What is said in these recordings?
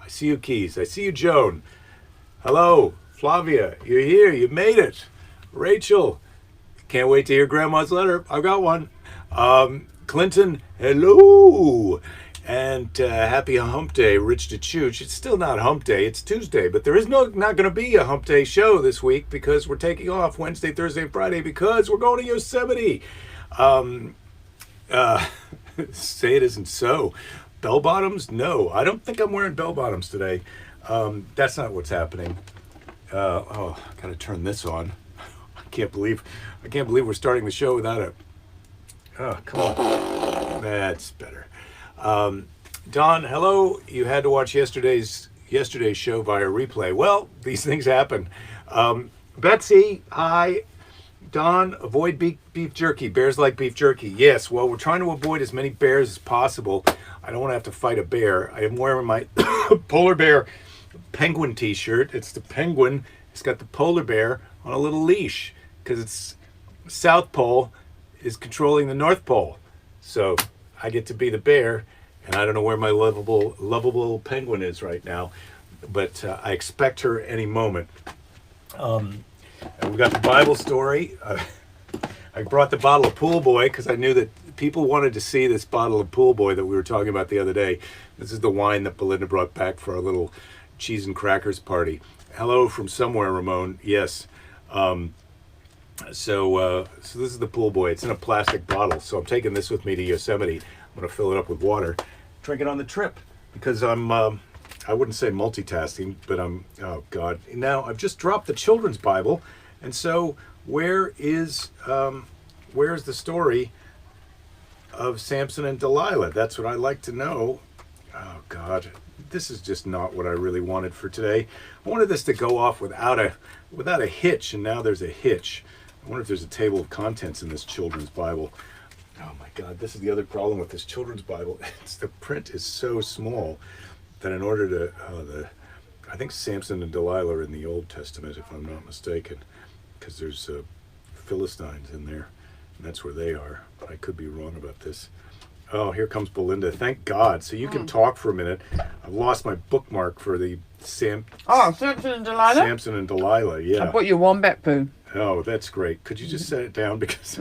I see you, Keys. I see you, Joan. Hello, Flavia. You're here. You made it. Rachel. Can't wait to hear Grandma's letter. I've got one. Clinton. Hello. And happy Hump Day, Rich DeChooch. It's still not Hump Day. It's Tuesday, but there is not going to be a Hump Day show this week because we're taking off Wednesday, Thursday, and Friday because we're going to Yosemite. Say it isn't so. Bell bottoms? No, I don't think I'm wearing bell bottoms today. That's not what's happening. I gotta turn this on. I can't believe we're starting the show without a. Oh, come on. That's better. Don, hello. You had to watch yesterday's show via replay. Well, these things happen. Betsy, hi. Don, avoid beef jerky. Bears like beef jerky. Yes, well, we're trying to avoid as many bears as possible. I don't want to have to fight a bear. I am wearing my polar bear penguin t-shirt. It's the penguin. It's got the polar bear on a little leash because it's South Pole is controlling the North Pole. So I get to be the bear, and I don't know where my lovable penguin is right now, but I expect her any moment. And we got the Bible story. I brought the bottle of Pool Boy because I knew that people wanted to see this bottle of Pool Boy that we were talking about the other day. This is the wine that Belinda brought back for our little cheese and crackers party. Hello from somewhere, Ramon. Yes. So this is the Pool Boy. It's in a plastic bottle. So I'm taking this with me to Yosemite. I'm going to fill it up with water, drink it on the trip because I'm, I wouldn't say multitasking, but oh God. Now I've just dropped the children's Bible. And so where's the story of Samson and Delilah? That's what I like to know. Oh God, this is just not what I really wanted for today. I wanted this to go off without a hitch, and now there's a hitch. I wonder if there's a table of contents in this children's Bible. Oh my God, this is the other problem with this children's Bible. The print is so small that in order to, I think Samson and Delilah are in the Old Testament, if I'm not mistaken, because there's Philistines in there, and that's where they are. But I could be wrong about this. Oh, here comes Belinda. Thank God. So you can talk for a minute. I've lost my bookmark for the Samson and Delilah? Samson and Delilah, yeah. I bought you wombat poo. Oh, that's great. Could you just set it down because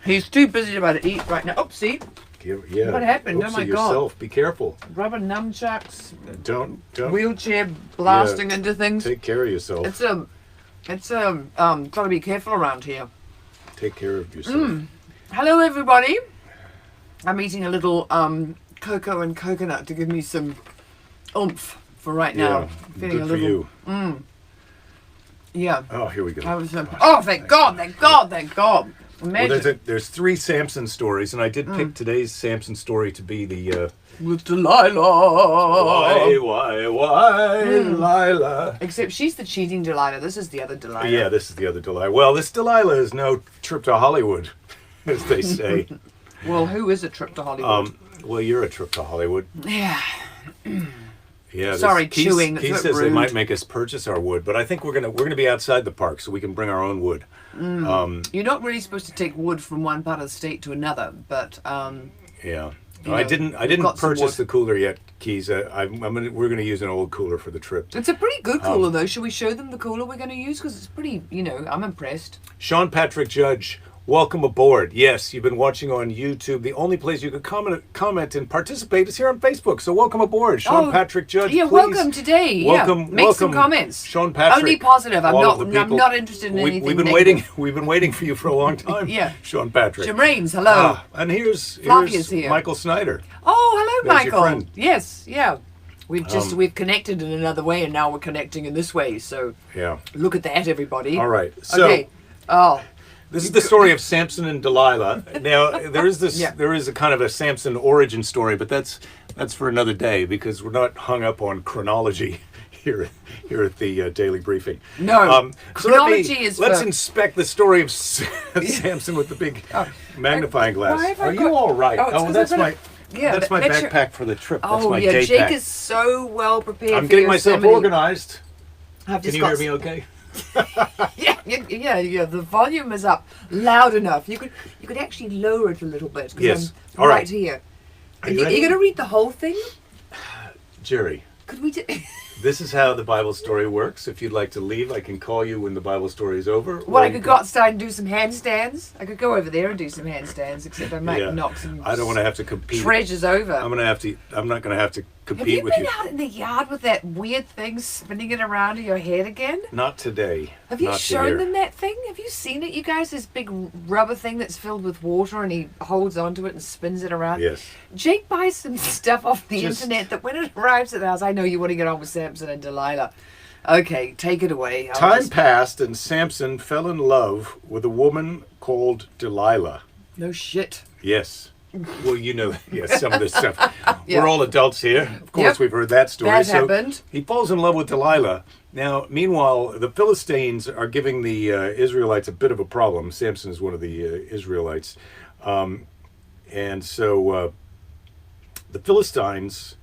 he's too busy about to eat right now. Oopsie. Yeah. What happened? Oh my yourself. God. Be careful. Rubber nunchucks. Don't Wheelchair blasting into things. Take care of yourself. It's gotta be careful around here. Take care of yourself. Hello everybody. I'm eating a little cocoa and coconut to give me some oomph for right now. Yeah, Feeling good a little. for you. Yeah. Oh, here we go. Thank God. Imagine. Well, there's 3 Samson stories, and I did pick today's Samson story to be the with Delilah. Why, Delilah? Except she's the cheating Delilah. This is the other Delilah. Yeah, this is the other Delilah. Well, this Delilah is no trip to Hollywood, as they say. Well, who is a trip to Hollywood? Well, you're a trip to Hollywood. Yeah. Yeah. Sorry, chewing. He says rude. They might make us purchase our wood, but I think we're gonna be outside the park, so we can bring our own wood. You're not really supposed to take wood from one part of the state to another, but yeah. No, I didn't purchase the cooler yet, Keys. We're going to use an old cooler for the trip. It's a pretty good cooler, though. Should we show them the cooler we're going to use? Because it's pretty, I'm impressed. Sean Patrick Judge, welcome aboard. Yes, you've been watching on YouTube. The only place you can comment and participate is here on Facebook. So welcome aboard, Sean Patrick Judge. Yeah, please. Welcome today. Welcome. Some comments. Sean Patrick. Only positive. I'm not interested in anything. We've been waiting. We've been waiting for you for a long time. Yeah. Sean Patrick. Jim Raines, hello. And here's here. Michael Snyder. Oh, hello, There's Michael. Your friend. Yes, yeah. We've connected in another way, and now we're connecting in this way. So yeah, look at that, everybody. All right. So, okay. This is the story of Samson and Delilah. Now there is a kind of a Samson origin story, but that's for another day because we're not hung up on chronology here at the Daily Briefing. No, chronology Let's inspect the story of Samson with the big magnifying glass. Are you all right? That's my backpack for the trip. That's my day Jake pack. is so well prepared. I'm getting myself organized. Can you hear me okay? Yeah. The volume is up loud enough. You could actually lower it a little bit. Yes. I'm right here. Are you going to read the whole thing? Jerry, Could we do... This is how the Bible story works. If you'd like to leave, I can call you when the Bible story is over. Well, I could go outside and do some handstands. I could go over there and do some handstands, except I might knock some I don't want to have to compete. treasures over. I'm not going to have to Have compete you with been you. out in the yard with that weird thing spinning it around in your head again? Not today. Have you Not shown here. them that thing? Have you seen it, you guys? This big rubber thing that's filled with water and he holds onto it and spins it around? Yes. Jake buys some stuff off the Just- internet that when it arrives at the house, I know you want to get on with Samson and Delilah. Okay, take it away. Time passed and Samson fell in love with a woman called Delilah. No shit. Yes. Well, you know, yes, some of this stuff. Yeah. We're all adults here. Of course, Yep. we've heard that story. That So happened. he falls in love with Delilah. Now, meanwhile, the Philistines are giving the Israelites a bit of a problem. Samson is one of the Israelites. And so the Philistines,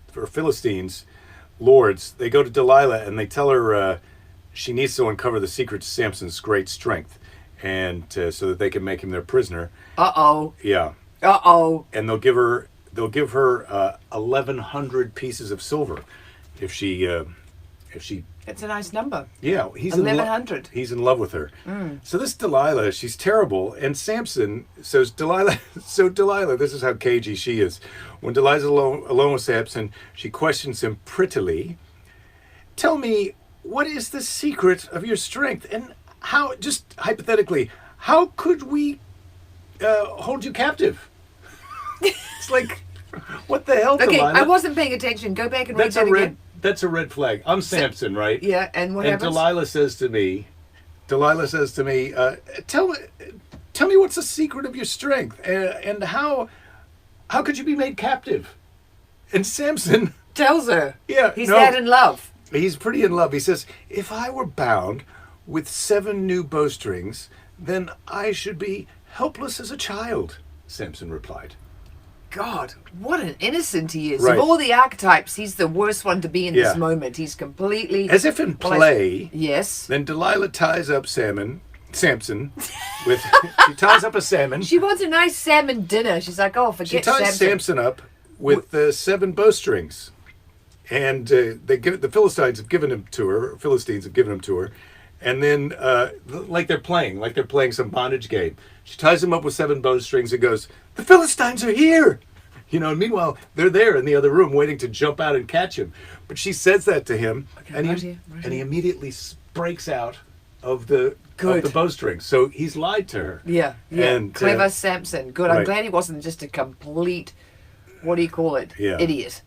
lords, they go to Delilah and they tell her she needs to uncover the secret to Samson's great strength, and so that they can make him their prisoner. Uh-oh. Yeah. Uh-oh. And they'll give her 1,100 pieces of silver if she It's a nice number. yeah, he's 1,100. He's in love with her. So this Delilah, she's terrible, and Samson. So Delilah, this is how cagey she is. When Delilah's alone with Samson, she questions him prettily. Tell me, what is the secret of your strength, and how? Just hypothetically, how could we hold you captive? It's like, what the hell, Okay, Delilah? I wasn't paying attention. Go back and read That's that a red. again. That's a red flag. I'm Samson, right? Yeah, and what And happens? Delilah says to me, tell me what's the secret of your strength, and how could you be made captive? And Samson, Tells her. yeah, He's no, that in love. he's pretty in love. He says, if I were bound with 7 new bowstrings, then I should be helpless as a child. Samson replied. God, what an innocent he is. Right. Of all the archetypes, he's the worst one to be in Yeah. this moment. He's completely... As if in play, Yes. then Delilah ties up Samson with she ties up a salmon. She wants a nice salmon dinner. She's like, oh, She forget ties Samson. Samson up with 7 bowstrings, and the Philistines have given him to her. Philistines have given him to her, and then like they're playing some bondage game. She ties him up with 7 bowstrings and goes, "The Philistines are here!" You know. And meanwhile, they're there in the other room waiting to jump out and catch him. But she says that to him, and right he here, right and he here. immediately breaks out of the Good. bowstrings. So he's lied to her. Yeah, yeah. And, Clever Samson. Good. I'm right. glad he wasn't just a complete, what do you call it? Yeah. Idiot.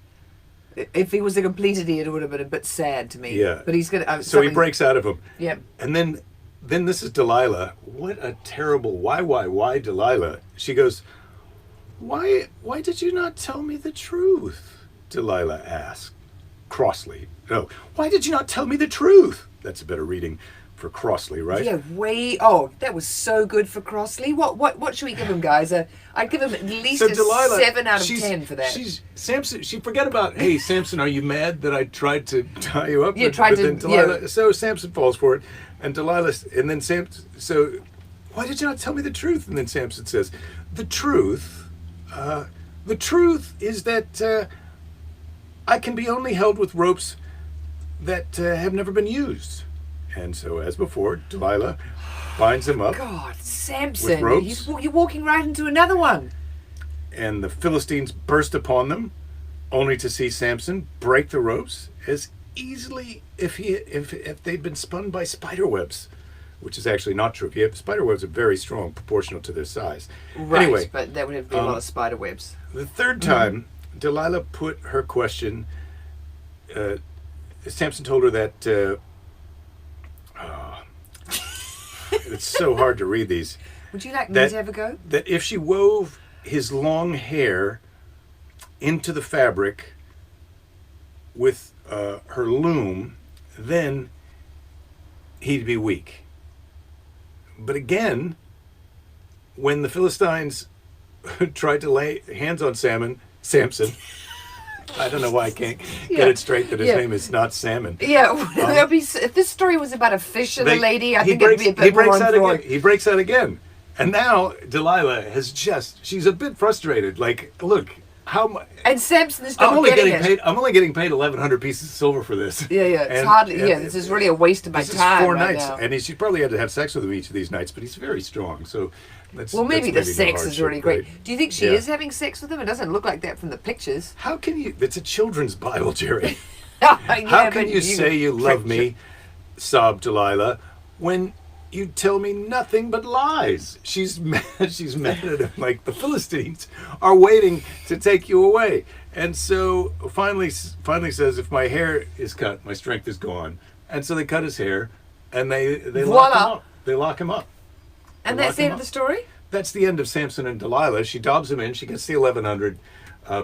If he was a complete idiot, it would have been a bit sad to me. Yeah. But he's going to... So he breaks out of him. Yeah. And then this is Delilah. What a terrible why Delilah? She goes, why did you not tell me the truth? Delilah asked crossly. No, why did you not tell me the truth? That's a better reading for crossly, right? Yeah, Oh, that was so good for Crossley. What should we give him, guys? I'd give him at least a 7 out of 10 for that. Samson. She forget about. Hey, Samson, are you mad that I tried to tie you up? Yeah, tried to- Then Delilah, yeah. So Samson falls for it, and Delilah, and then Samson. So, why did you not tell me the truth? And then Samson says, the truth is that I can be only held with ropes that have never been used. And so, as before, Delilah binds him up, God, Samson. ropes? You're walking right into another one. and the Philistines burst upon them, only to see Samson break the ropes as easily if they'd been spun by spider webs, which is actually not true. Spider webs are very strong, proportional to their size. Right, Anyway, but that would have been a lot of spider webs. the third time, Delilah put her question. Samson told her that. It's so hard to read these. Would you like me that- to have a go? That if she wove his long hair into the fabric with her loom, then he'd be weak. But again, when the Philistines tried to lay hands on Samson, I don't know why I can't Yeah. get it straight that his Yeah. name is not Salmon. Yeah, there'll be, if this story was about a fish and a lady, I think it'd be a bit he more breaks on out board. again. He breaks out again. And now Delilah she's a bit frustrated. Like, look, how much? And Samson's not I'm only getting getting it. paid. I'm only getting paid 1,100 pieces of silver for this. Yeah, yeah. It's And- hardly. and Yeah, this is really a waste of my This is time 4 right nights, now. and she probably had to have sex with him each of these nights. But he's very strong, so that's Well, maybe the that's no sex is hardship, really great. right? Do you think she Yeah. is having sex with him? It doesn't look like that from the pictures. How can you? It's a children's Bible, Jerry. Yeah, How can but you say you love me, sobbed Delilah, when you tell me nothing but lies? She's mad. She's mad at him. Like, the Philistines are waiting to take you away. And so finally says, if my hair is cut, my strength is gone. And so they cut his hair, and they lock him Voila. up. They lock him up. And They that's lock the him end of up. the story? That's the end of Samson and Delilah. She dobs him in. She gets the 1,100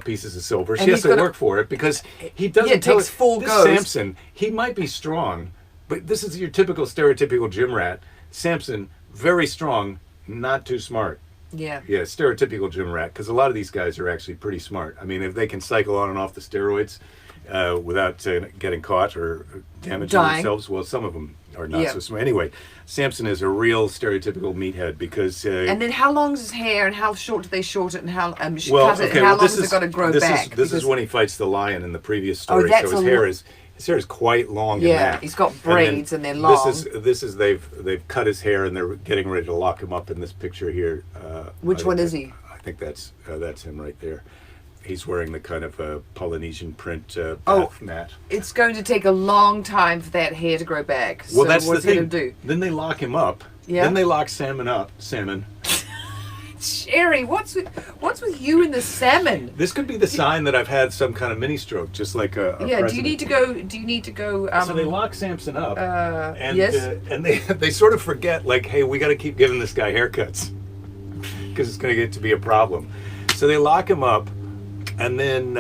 pieces of silver. And She has he's to gotta- work for it because he doesn't. Yeah, it tell takes her- full this goes. Samson, he might be strong, but this is your typical stereotypical gym rat. Samson, very strong, not too smart. Yeah. Yeah, stereotypical gym rat. Because a lot of these guys are actually pretty smart. I mean, if they can cycle on and off the steroids without getting caught or damaging Dying. themselves, well, some of them are not Yeah. so smart. Anyway, Samson is a real stereotypical meathead because. And then how long's his hair and how short do they short it and how cut it well, and how long this has it got to grow this back? Is, this is Because- when he fights the lion in the previous story. that's so a his hair is quite long. in Yeah, that. he's got And braids and they're long. This is they've cut his hair and they're getting ready to lock him up in this picture here. Which one is he? I think that's him right there. He's wearing the kind of Polynesian print bath Oh. mat. It's going to take a long time for that hair to grow back. Well, so that's what's the he thing. going to do? Then they lock him up. Yeah. Then they lock Salmon up. Salmon. Sherry, what's with you and the salmon? This could be the sign that I've had some kind of mini stroke, just like a Yeah, do you president. need to go So they lock Samson up, and yes. And they sort of forget, like, hey, we got to keep giving this guy haircuts because it's going to get to be a problem. So they lock him up, and then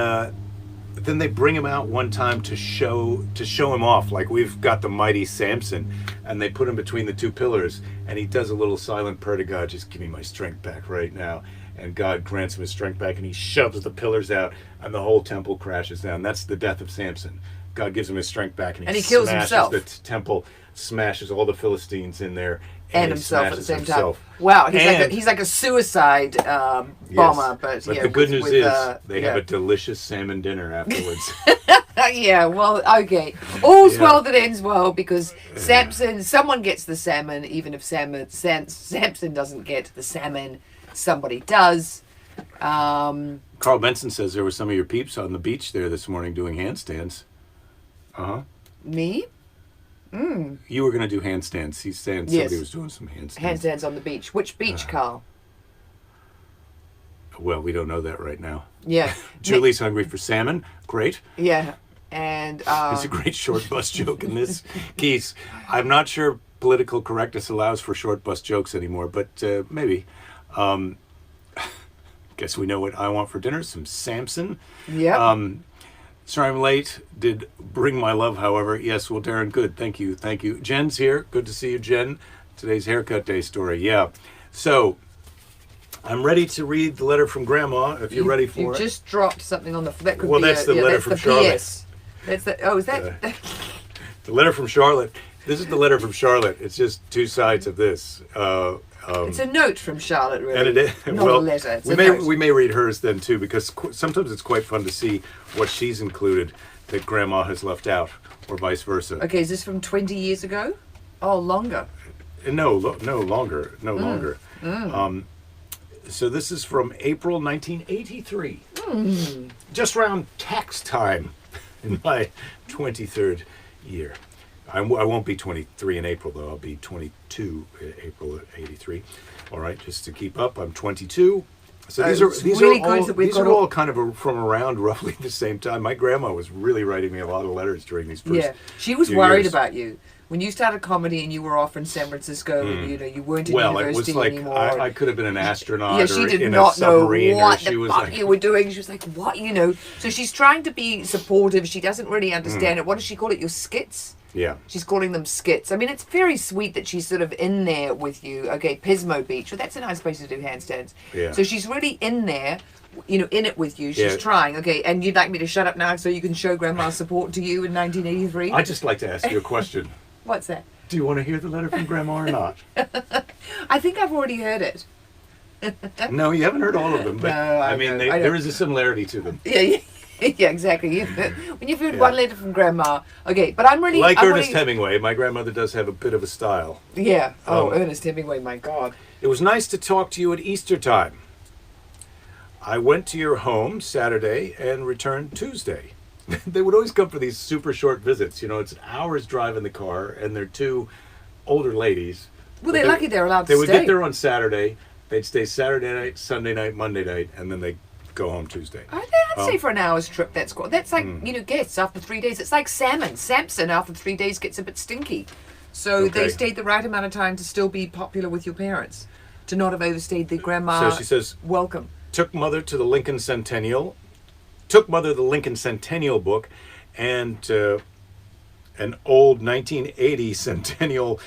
they bring him out one time to show him off, like we've got the mighty Samson, and they put him between the two pillars, and he does a little silent prayer to God, just give me my strength back right now. And God grants him his strength back, and he shoves the pillars out, and the whole temple crashes down. That's the death of Samson. God gives him his strength back, and he kills smashes himself. the temple, smashes all the Philistines in there, and he himself at the smashes same himself. time. Wow, And- he's like a suicide bomber, Yes. but yeah. the good news is they yeah. have a delicious salmon dinner afterwards. Yeah, well, okay. All's Yeah. well that ends well because someone gets the salmon, even if Samson doesn't get the salmon, somebody does. Carl Benson says there were some of your peeps on the beach there this morning doing handstands. Me? You were going to do handstands. He's saying Yes. somebody was doing some handstands. Handstands on the beach. Which beach, Carl? Well, we don't know that right now. Yeah. Julie's hungry for salmon. Great. Yeah. And It's a great short bus joke in this case. I'm not sure political correctness allows for short bus jokes anymore, but maybe. Guess we know what I want for dinner. Some Samson. yeah. Sorry I'm late. Did bring my love, however. Yes, well, Darren, good. Thank you. Thank you. Jen's here. Good to see you, Jen. Today's haircut day story. Yeah. So, I'm ready to read the letter from Grandma, if you're ready for you it. just dropped something on the. That could Well, be that's the letter that's from the Charlotte. PS. That's the. Oh, is that? The letter from Charlotte. This is the letter from Charlotte. It's just two sides of this. It's a note from Charlotte, really. And it is, Not well, a letter. It's we a may note. we may read hers then too, because sometimes it's quite fun to see what she's included that Grandma has left out, or vice versa. Okay, is this from 20 years ago? Oh, longer. No longer. So this is from April 1983, just around tax time in my 23rd year. I won't be 23 in April, though. I'll be 22 in April 83. All right, just to keep up, I'm 22. So these it's are really good that we've these got are all- all kind of from around roughly the same time. My grandma was really writing me a lot of letters during these first Yeah, she was few worried years. about you when you started comedy and you were off in San Francisco. And, you weren't in Well, it university was like anymore. I could have been an astronaut Yeah, she or did in not a know submarine, what or she the was fuck like, you were doing. She was like, what, So she's trying to be supportive. She doesn't really understand it. What does she call it? Your skits? yeah. She's calling them skits. I mean, it's very sweet that she's sort of in there with you. Okay, Pismo Beach. Well, that's a nice place to do handstands. Yeah. So she's really in there, in it with you. She's Yeah. trying. Okay, and you'd like me to shut up now so you can show Grandma's support to you in 1983? I'd just like to ask you a question. What's that? Do you want to hear the letter from Grandma or not? I think I've already heard it. No, you haven't heard all of them, but No, I mean, know. I know. there is a similarity to them. Yeah, yeah, exactly. When you've heard one letter from Grandma, okay. But I'm really Like I'm Ernest really, Hemingway, my grandmother does have a bit of a style. Yeah. Oh, Ernest Hemingway. My God. It was nice to talk to you at Easter time. I went to your home Saturday and returned Tuesday. They would always come for these super short visits. You know, it's an hour's drive in the car, and they're two older ladies. Well, they're lucky they're allowed to They would stay. get there on Saturday. They'd stay Saturday night, Sunday night, Monday night, and then they go home Tuesday. I'd say for an hour's trip, that's like guests after 3 days. It's like salmon. Samson after 3 days gets a bit stinky, so Okay. they stayed the right amount of time to still be popular with your parents, to not have overstayed their grandma. So she says, welcome. took mother to the Lincoln Centennial, took mother the Lincoln Centennial book, and an old 1980 Centennial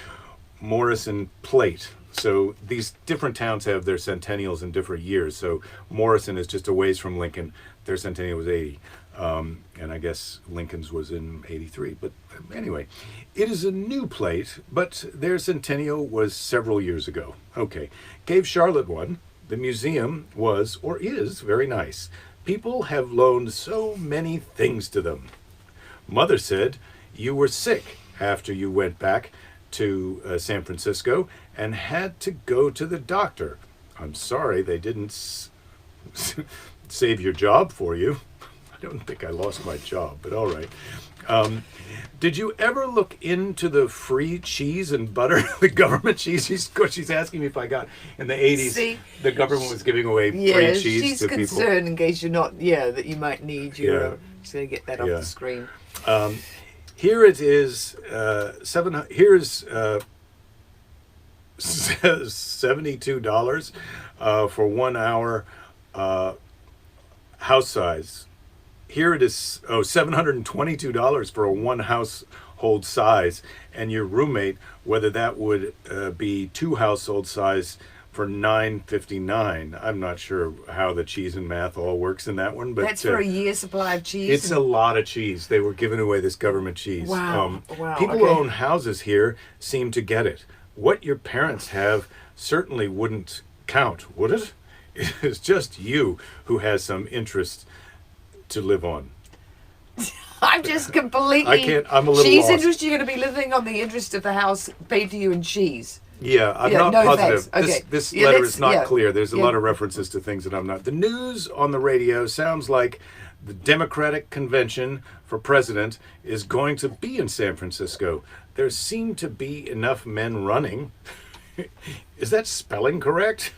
Morrison plate. So these different towns have their centennials in different years. So Morrison is just a ways from Lincoln. Their centennial was 80. And I guess Lincoln's was in 83. But anyway, it is a new plate, but their centennial was several years ago. Okay. Gave Charlotte one. The museum was, or is, very nice. People have loaned so many things to them. Mother said you were sick after you went back to San Francisco and had to go to the doctor. I'm sorry they didn't save your job for you. I don't think I lost my job, but all right. Did you ever look into the free cheese and butter, the government cheese? She's asking me if I got, in the 80s, See, the government was giving away Yeah, free cheese she's to people. concerned in case you're not. Yeah, that you might need your. Yeah. She's gonna get that off Yeah. the screen. Here it is, here's $72 for 1 hour house size. Here it is, $722 for a one household size, and your roommate, whether that would be two household size for $9.59. I'm not sure how the cheese and math all works in that one, but That's for a year's supply of cheese. it's a lot of cheese. They were giving away this government cheese. Wow. Wow, People who okay. own houses here seem to get it. What your parents have certainly wouldn't count, would it? It's just you who has some interest to live on. I'm just completely. I'm a little Cheese lost. interest. You're going to be living on the interest of the house paid to you in cheese. Yeah, I'm Yeah, not no positive. thanks. Okay. This Yeah, letter let's- is not yeah. clear. There's a Yeah. lot of references to things that I'm not. The news on the radio sounds like the Democratic convention for president is going to be in San Francisco. There seem to be enough men running. Is that spelling correct?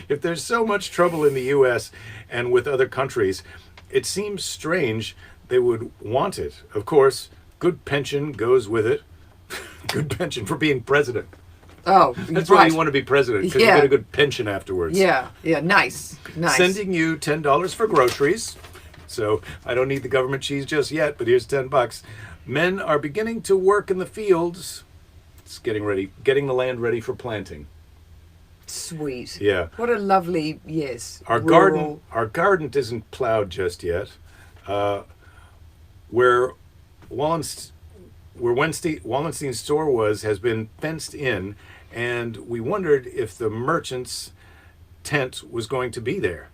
If there's so much trouble in the U.S. and with other countries, it seems strange they would want it. Of course, good pension goes with it. Good pension for being president. Oh, That's right. why you want to be president, because Yeah. you get a good pension afterwards. Yeah, yeah, nice. Sending you $10 for groceries. So I don't need the government cheese just yet, but here's $10. Men are beginning to work in the fields. It's getting the land ready for planting. Sweet. Yeah. What a lovely, yes. Our rural- garden isn't plowed just yet. Where Wallenstein's store was has been fenced in, and we wondered if the merchant's tent was going to be there.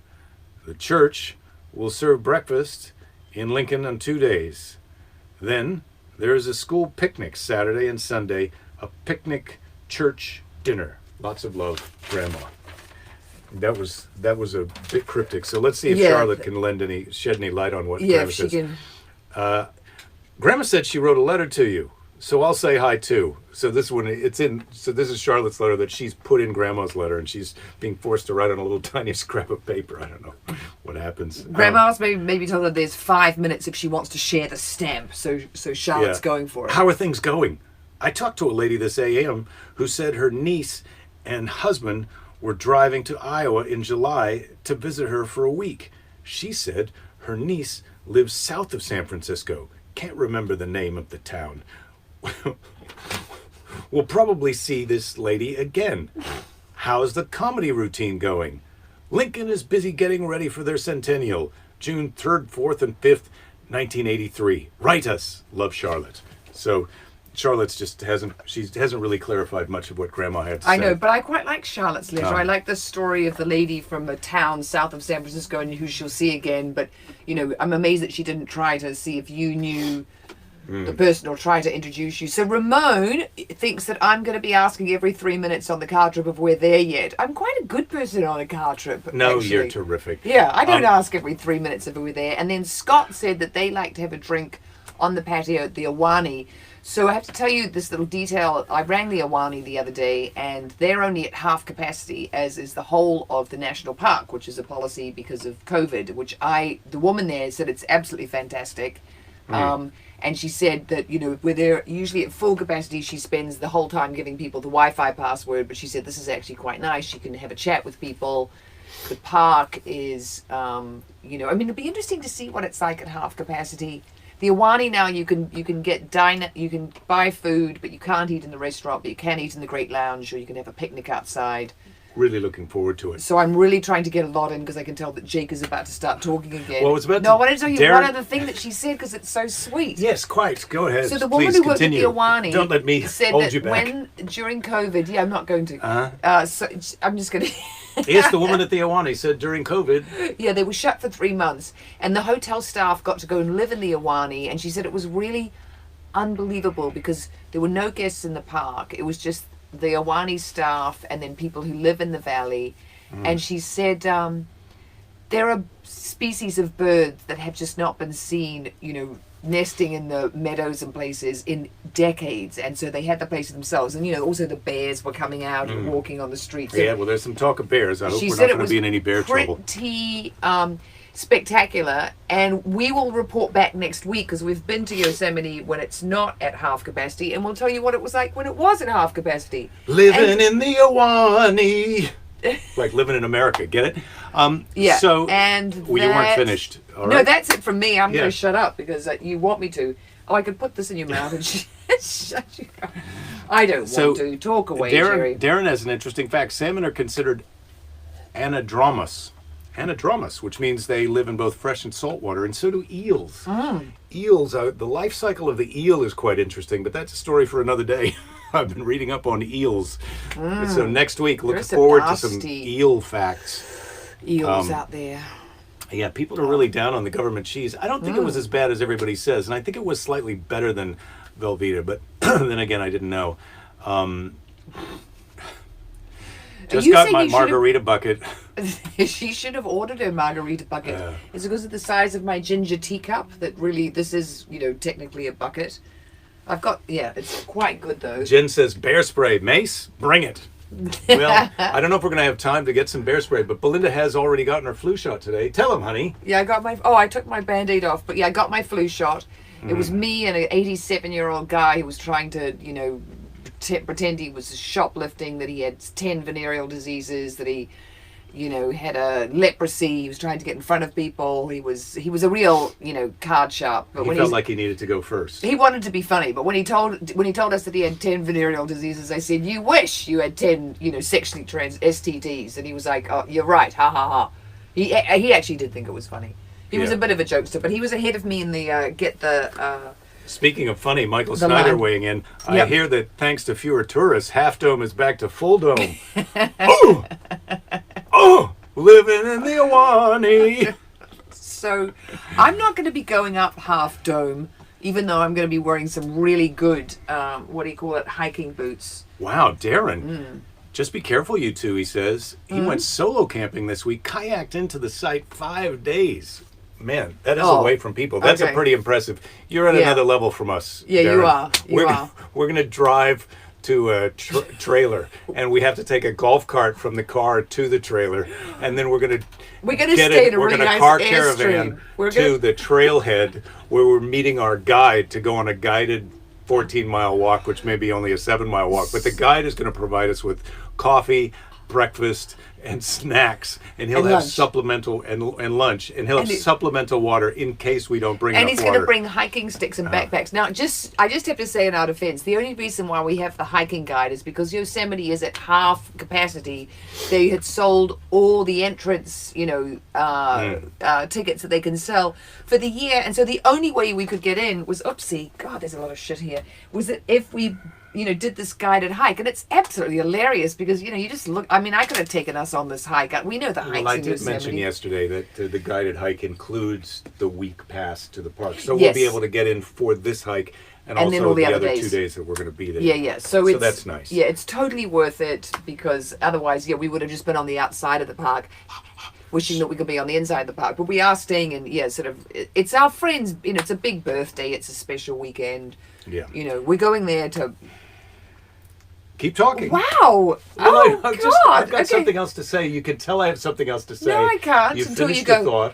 The church will serve breakfast in Lincoln on 2 days. Then there is a school picnic Saturday and Sunday, a picnic church dinner. Lots of love, Grandma. That was a bit cryptic. So let's see if Yeah. Charlotte can shed any light on what Yeah, Grandma if she says. can. Grandma said she wrote a letter to you, so I'll say hi too. So this one, it's in. So this is Charlotte's letter that she's put in Grandma's letter, and she's being forced to write on a little tiny scrap of paper. I don't know what happens. Grandma's maybe told her there's 5 minutes if she wants to share the stamp. So Charlotte's going for it. How are things going? I talked to a lady this AM who said her niece and husband were driving to Iowa in July to visit her for a week. She said her niece lives south of San Francisco. Can't remember the name of the town. We'll probably see this lady again. How's the comedy routine going? Lincoln is busy getting ready for their centennial, June 3rd, 4th, and 5th, 1983. Write us. Love, Charlotte. So Charlotte's just hasn't really clarified much of what Grandma had to say. I know, but I quite like Charlotte's letter. Oh. I like the story of the lady from a town south of San Francisco and who she'll see again. But, I'm amazed that she didn't try to see if you knew the person or try to introduce you. So Ramon thinks that I'm going to be asking every 3 minutes on the car trip if we're there yet. I'm quite a good person on a car trip. No, actually. you're terrific. Yeah, I don't ask every 3 minutes if we're there. And then Scott said that they like to have a drink on the patio at the Awani. So I have to tell you this little detail. I rang the Awani the other day, and they're only at half capacity, as is the whole of the national park, which is a policy because of COVID, the woman there said it's absolutely fantastic. And she said that, where they're usually at full capacity, she spends the whole time giving people the Wi-Fi password, but she said this is actually quite nice. She can have a chat with people. The park is, it'd be interesting to see what it's like at half capacity. The Awani now, you can you can buy food, but you can't eat in the restaurant, but you can eat in the Great Lounge, or you can have a picnic outside. Really looking forward to it. So I'm really trying to get a lot in because I can tell that Jake is about to start talking again. Well, I was about I want to tell you Darren... one other thing that she said because it's so sweet. Yes, quite. Go ahead. So the woman Please who worked continue. at the Awani Don't let me said hold that you back. when during COVID, I'm not going to. So I'm just going to. Yes, the woman at the Awani said during COVID. Yeah, they were shut for 3 months, and the hotel staff got to go and live in the Awani, and she said it was really unbelievable because there were no guests in the park. It was just the Awani staff and then people who live in the valley. And she said there are species of birds that have just not been seen, nesting in the meadows and places in decades, and so they had the place to themselves. And also the bears were coming out and walking on the streets. Yeah, well, there's some talk of bears. I hope She we're said not it going to was be in any bear trouble. pretty spectacular, and we will report back next week because we've been to Yosemite when it's not at half capacity, and we'll tell you what it was like when it was at half capacity. Living in the Awani. Like living in America, get it? Yeah. So, and well, you weren't finished. All No, right? that's it from me. I'm Yeah. going to shut up because you want me to. Oh, I could put this in your mouth and shut you up. I don't want to. Talk away, Jerry. Darren has an interesting fact. Salmon are considered anadromous. Anadromous, which means they live in both fresh and salt water, and so do eels. Eels, the life cycle of the eel is quite interesting, but that's a story for another day. I've been reading up on eels. So next week, look There's a forward to some nasty eel facts. eels out there. Yeah, people are really down on the government cheese. I don't think it was as bad as everybody says, and I think it was slightly better than Velveeta, but then again, I didn't know. Just you got saying my you should've- margarita bucket. She should have ordered a margarita bucket. It's because of the size of my ginger teacup that really, this is, technically a bucket. I've got, it's quite good though. Jen says, bear spray. Mace, bring it. Well, I don't know if we're going to have time to get some bear spray, but Belinda has already gotten her flu shot today. Tell him, honey. Yeah, I took my Band-Aid off, but I got my flu shot. It was me and an 87-year-old guy who was trying to, pretend he was shoplifting, that he had 10 venereal diseases, that he, had a leprosy. He was trying to get in front of people. He was a real, card sharp. But He felt like he needed to go first. he wanted to be funny, but when he told us that he had 10 venereal diseases, I said, "You wish you had 10, sexually trans STDs." And he was like, "Oh, you're right, ha ha ha." He actually did think it was funny. He was a bit of a jokester, but he was ahead of me in the Speaking of funny, Michael The Snyder line. weighing in. Yep. I hear that thanks to fewer tourists, Half Dome is back to full dome. Oh, living in the Awani. So I'm not going to be going up Half Dome, even though I'm going to be wearing some really good, hiking boots. Wow, Darren. Just be careful, you two, he says. He went solo camping this week, kayaked into the site 5 days. Man, that is away from people. That's a okay. pretty impressive. You're at another level from us. Yeah, Darren. you are. You are. We're going to drive to a trailer, and we have to take a golf cart from the car to the trailer, and then we're going to stay in a we're really gonna nice car airstream. caravan to the trailhead where we're meeting our guide to go on a guided 14-mile walk, which may be only a 7-mile walk, but the guide is going to provide us with coffee, breakfast, and snacks, and he'll And have lunch. supplemental and lunch, and he'll have supplemental water in case we don't bring And enough he's water. going to bring hiking sticks and backpacks. Now, I just have to say in our defense, the only reason why we have the hiking guide is because Yosemite is at half capacity. They had sold all the entrance, tickets that they can sell for the year, and so the only way we could get in was, oopsie, God, there's a lot of shit here, was that if we did this guided hike. And it's absolutely hilarious because, you just look, I mean, I could have taken us on this hike. We know the hikes Well, I in did Yosemite. mention yesterday that the guided hike includes the week pass to the park. So we'll be Yes. able to get in for this hike and And then also all the the other other days. 2 days that we're going to be there. Yeah. So that's nice. Yeah, it's totally worth it because otherwise, we would have just been on the outside of the park, wishing that we could be on the inside of the park. But we are staying in, it's our friends, it's a big birthday, it's a special weekend. Yeah. We're going there to... Keep talking. Wow! No, God! I've got Okay. something else to say. You can tell I have something else to say. No, I can't You've until you finished go, the thought.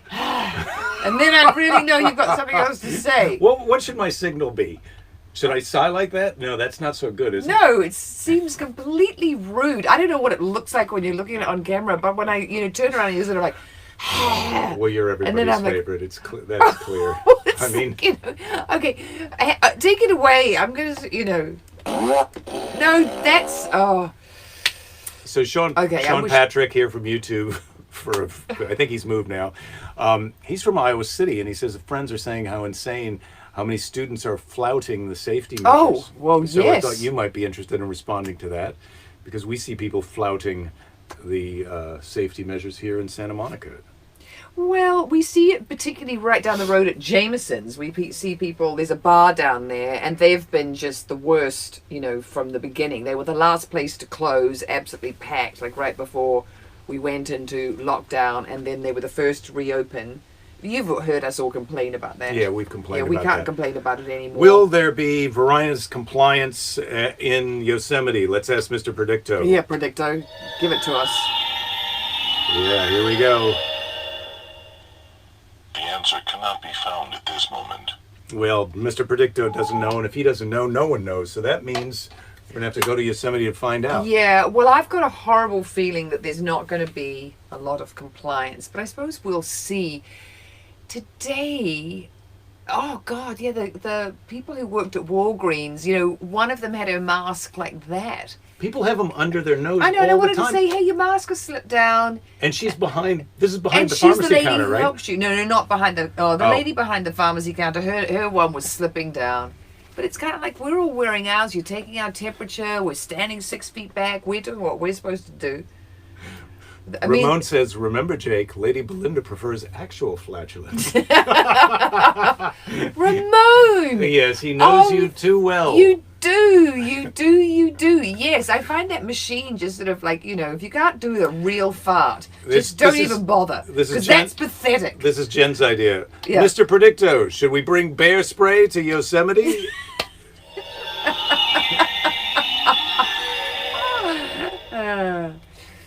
And then I really know you've got something else to say. What should my signal be? Should I sigh like that? No, that's not so good, is it? No, it seems completely rude. I don't know what it looks like when you're looking at it on camera, but when I, turn around and you're sort of like, Well, you're And then everybody's I'm like- favorite. That's clear. It's I mean, okay, take it away. I'm gonna, no, that's so Sean Okay, I Sean wish- Patrick here from YouTube. I think he's moved now. He's from Iowa City, and he says friends are saying how insane how many students are flouting the safety measures. Oh, well, so yes. I thought you might be interested in responding to that because we see people flouting the safety measures here in Santa Monica. Well, we see it particularly right down the road at Jameson's. We see people, there's a bar down there, and they've been just the worst, from the beginning. They were the last place to close, absolutely packed, like right before we went into lockdown, and then they were the first to reopen. You've heard us all complain about that. Yeah, we've complained we about can't that. complain about it anymore. Will there be Varina's compliance in Yosemite? Let's ask Mr. Predicto. Yeah, Predicto, give it to us. Yeah, here we go. The answer cannot be found at this moment. Well, Mr. Predicto doesn't know, and if he doesn't know, no one knows. So that means we're going to have to go to Yosemite to find out. Yeah, well, I've got a horrible feeling that there's not going to be a lot of compliance, but I suppose we'll see. Today, oh God, yeah, the people who worked at Walgreens, one of them had her mask like that. People have them under their nose I know, and I all the wanted to time. say, hey, your mask has slipped down. And she's behind, this is behind And the she's the pharmacy lady counter, who right? helps you. No, not behind the, the Oh. lady behind the pharmacy counter, her one was slipping down. But it's kind of like we're all wearing ours. You're taking our temperature. We're standing 6 feet back. We're doing what we're supposed to do. Ramon says, remember, Jake, Lady Belinda prefers actual flatulence. Ramon! Yes, he knows Oh, you too well. You do. Yes, I find that machine just sort of like, if you can't do the real fart, just don't this is- even bother. this is Because Jen- that's pathetic. This is Jen's idea. Yeah. Mr. Predicto, should we bring bear spray to Yosemite?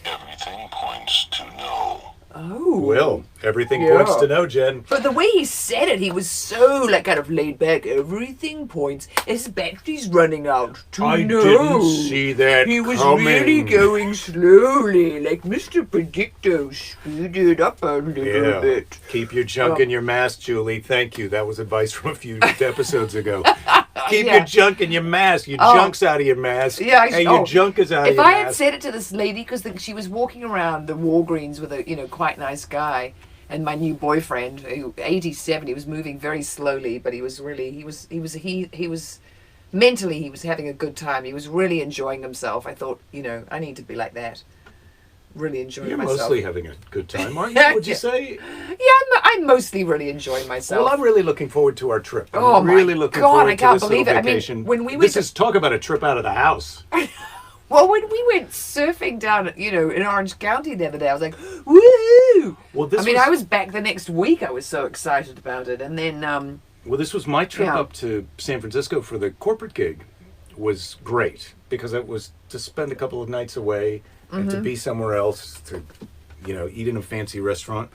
Everything points to no. Oh. Well, everything Yeah. points to no, Jen. But the way he said it, he was so like kind of laid back. Everything points. His battery's running out. To I no. didn't see that He was coming. really going slowly, like Mr. Predicto speeded up a little Yeah. bit. Keep your junk Oh. in your mask, Julie. Thank you. That was advice from a few episodes ago. Keep Yeah. your junk in your mask. Your Oh. junk's out of your mask. Yeah, and your junk is out of If your I had mask. said it to this lady, because she was walking around the Walgreens with a quite nice guy, and my new boyfriend, who 87, he was moving very slowly, but he was mentally he was having a good time. He was really enjoying himself. I thought, I need to be like that. Really enjoying You're myself. mostly having a good time, aren't you? Would you say? Yeah, I'm mostly really enjoying myself. Well, I'm really looking forward to our trip. I'm Oh, my really looking God, forward I can't to this believe little it. I mean, vacation. when we went this to- is talk about a trip out of the house. Well, when we went surfing down, in Orange County the other day, I was like, woohoo! Well, this I was back the next week. I was so excited about it. And then, Well, this was my trip Yeah. up to San Francisco for the corporate gig. Was great because it was to spend a couple of nights away and Mm-hmm. to be somewhere else to, eat in a fancy restaurant.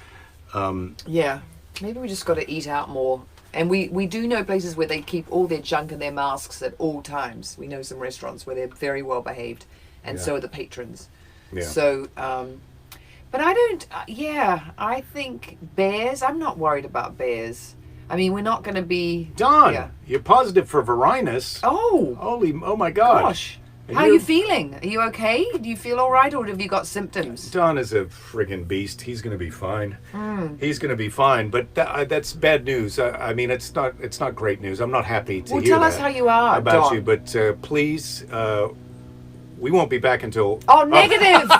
yeah, maybe we just got to eat out more. And we do know places where they keep all their junk and their masks at all times. We know some restaurants where they're very well behaved, and Yeah. so are the patrons. Yeah. So, But I don't, I think bears, I'm not worried about bears. I mean, we're not going to be... Don, Yeah. you're positive for Varinus. Oh, Oh my God. gosh. And How are you feeling? Are you okay? Do you feel all right, or have you got symptoms? Don is a friggin' beast. He's going to be fine. He's going to be fine. But that's bad news. I mean, it's not great news. I'm not happy to Well, hear tell us that how you are, about Don. you. But please, we won't be back until... Oh, negative!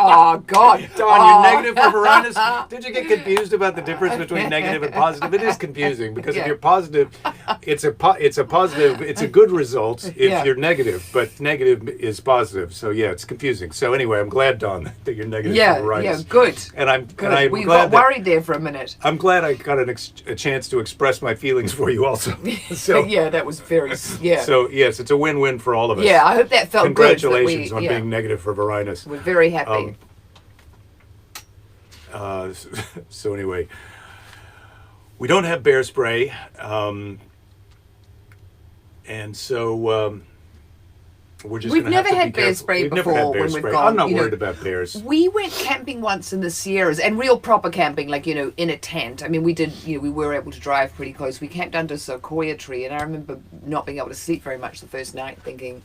Oh, God, Don. On your negative for Varinus, did you get confused about the difference between negative and positive? It is confusing because if you're positive, it's a positive. It's a good result if you're negative, but negative is positive. So yeah, it's confusing. So anyway, I'm glad, Don, that you're negative for Varinus. Yeah, good. And I'm We glad got worried there for a minute. I'm glad I got a chance to express my feelings for you also. So Yeah, that was very, So yes, it's a win-win for all of us. Yeah, I hope that felt good. Congratulations on being negative for Varinus. We're very happy. So anyway, we don't have bear spray, and so we're just. We've gonna have never to had be bear careful. spray We've never had before bear when we've spray. gone, I'm not you know, worried about bears. We went camping once in the Sierras, and real proper camping, like, you know, in a tent. I mean, we did, you know, we were able to drive pretty close. We camped under a sequoia tree, and I remember not being able to sleep very much the first night, thinking,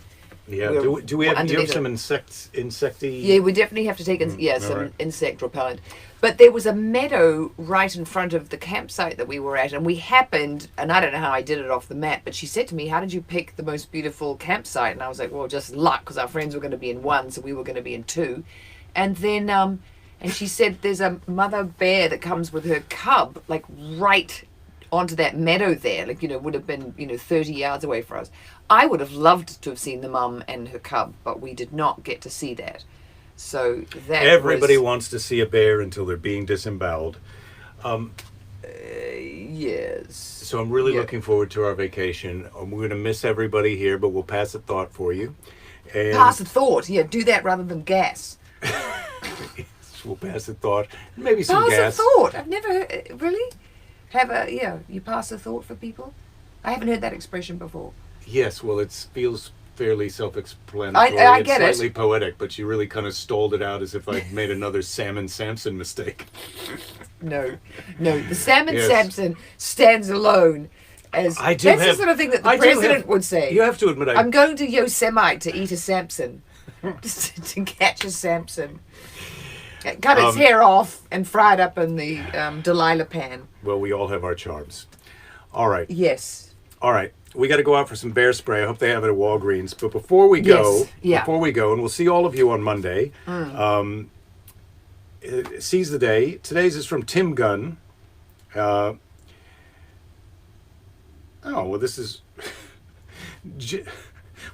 Yeah. we're Do we have? Do you have underneath some insecty? yeah, we definitely have to take some right. insect repellent. But there was a meadow right in front of the campsite that we were at, and we happened, and I don't know how I did it off the map, but she said to me, "How did you pick the most beautiful campsite?" And I was like, "Well, just luck, because our friends were going to be in one, so we were going to be in two." And then, and she said, "There's a mother bear that comes with her cub, like right onto that meadow there, like, you know, would have been, you know, 30 yards away from us." I would have loved to have seen the mum and her cub, but we did not get to see that. So that Everybody was, wants to see a bear until they're being disemboweled. yes. So I'm really looking forward to our vacation. We're going to miss everybody here, but we'll pass a thought for you. And Pass a thought. Yeah, do that rather than gas. we'll pass a thought. Maybe some Pass gas. a thought. I've never heard, really have a you pass a thought for people. I haven't heard that expression before. Yes, well, it feels fairly self-explanatory. I It's get it. slightly poetic, but you really kind of stalled it out as if I'd made another Salmon Samson mistake. No, the Salmon Yes. Samson stands alone as I do that's have- the sort of thing that the I do president have- would say. You have to admit, I'm going to Yosemite to eat a Samson, just to catch a Samson. Cut its hair off and fry it up in the Delilah pan. well, we all have our charms. All right. Yes. All right. We got to go out for some bear spray. I hope they have it at Walgreens. But before we go, Yes. Yeah. and we'll see all of you on Monday. Seize the day. Today's is from Tim Gunn. This is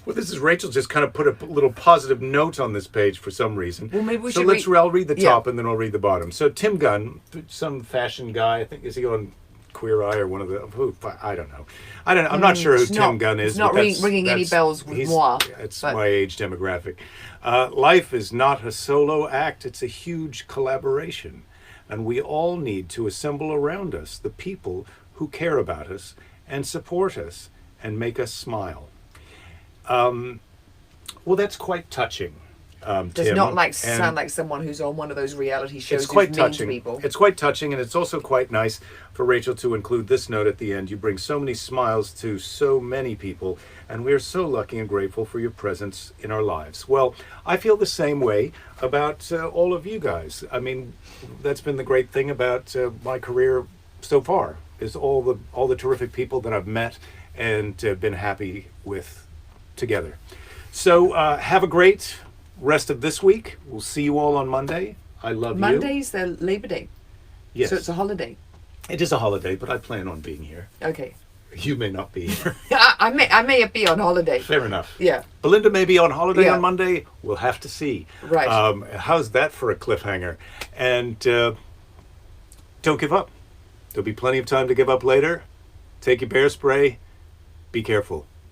this is Rachel just kind of put a little positive note on this page for some reason. Well, maybe we so should I'll read the yeah. top and then I'll read the bottom. So Tim Gunn, some fashion guy. I think is he on Queer Eye or one of the? I don't know. I'm not sure who It's Tim not- Gunn is. it's not but ringing any bells with moi, It's but- my age demographic. Life is not a solo act. It's a huge collaboration, and we all need to assemble around us the people who care about us and support us and make us smile. Well, that's quite touching. Does Tim, not and sound like someone who's on one of those reality shows it's quite who's mean to touching. people. It's quite touching, and it's also quite nice for Rachel to include this note at the end. You bring so many smiles to so many people, and we are so lucky and grateful for your presence in our lives. Well, I feel the same way about all of you guys. I mean, that's been the great thing about my career so far, is all the terrific people that I've met and been happy with together. So have a great rest of this week. We'll see you all on Monday. I love you. Monday's the Labor Day, Yes. so it's a holiday. It is a holiday, but I plan on being here. Okay. You may not be here. I may be on holiday. Fair enough. Yeah. Belinda may be on holiday Yeah. on Monday. We'll have to see. Right. How's that for a cliffhanger? And don't give up. There'll be plenty of time to give up later. Take your bear spray. Be careful.